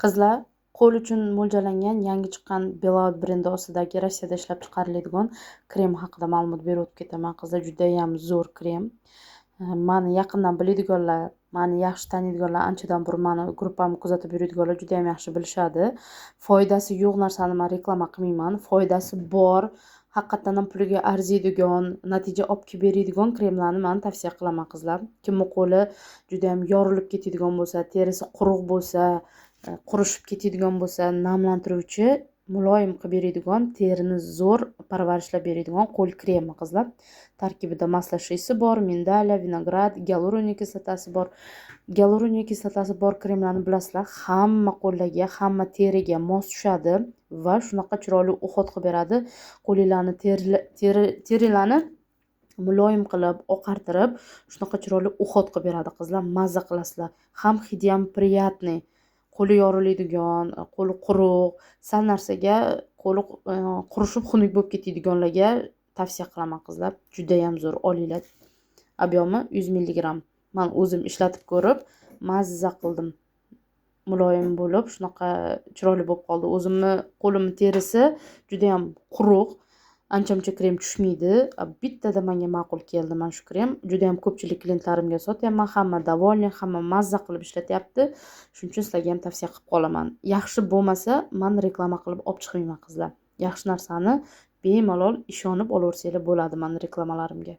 Qizlar, qo'l uchun mo'ljallangan yangi chiqqan Belad brendi ostidagi Rossiyada ishlab chiqariladigan krem haqida ma'lumot berib o'tib ketaman. Qizlar, judayam zo'r krem. Mani yaqindan biladiganlar, mani yaxshi taniydiganlar, anchadan burun mani gruppamni kuzatib yuradiganlar judayam yaxshi bilishadi. Foydasi yo'q narsani men reklama qilmayman. Foydasi bor, haqiqatdan ham puliga arziydigan, natija olib kelib beradigan kremlarni men tavsiya qilaman qizlar. Kimni qo'li judayam yorilib ketadigan bo'lsa, terisi quruq bo'lsa, qurishib ketadigan bo'lsa, namlantiruvchi, muloyim qilib beradigan, terini zo'r parvarishlab beradigan qo'l kremi qizlar. Tarkibida maslashisi bor, mindalia, vinograd, gialuronik kislotasi bor. Gialuronik kislotasi bor kremlarni bilasizlar, hamma qo'llarga, hamma teriga mos tushadi va shunaqa chiroyli uhot qilib beradi. Qo'linglarni, terilarni muloyim qilib, oqartirib, shunaqa chiroyli uhot qilib beradi qizlar. Mazza qilasizlar. Ham hidi ham приятный. Qo'li yoriladigan, qo'li quruq, sal narsaga qo'li qurishib xunuk bo'lib ketadiganlarga tavsiya qilaman qizlar. Judayam zo'r, olinglar. Obyomi 100 mg. Men o'zim ishlatib ko'rib, mazza qildim. Muloyim bo'lib, shunaqa chiroyli bo'lib qoldi. O'zimni qo'limni terisi judayam quruq. Ancha-muncha krem tushmaydi. Bittada menga ma'qul keldi mana shu krem. Judayam ko'pchilik klientlarimga sotyapman. Hamma довольный, hamma mazza qilib ishlatyapti. Shuning uchun sizlarga ham tavsiya qilib qolaman. Yaxshi bo'lmasa, men reklama qilib olib chiqmayman qizlar. Yaxshi narsani bemalol ishonib olaversanglar bo'ladi mening reklamalarimga.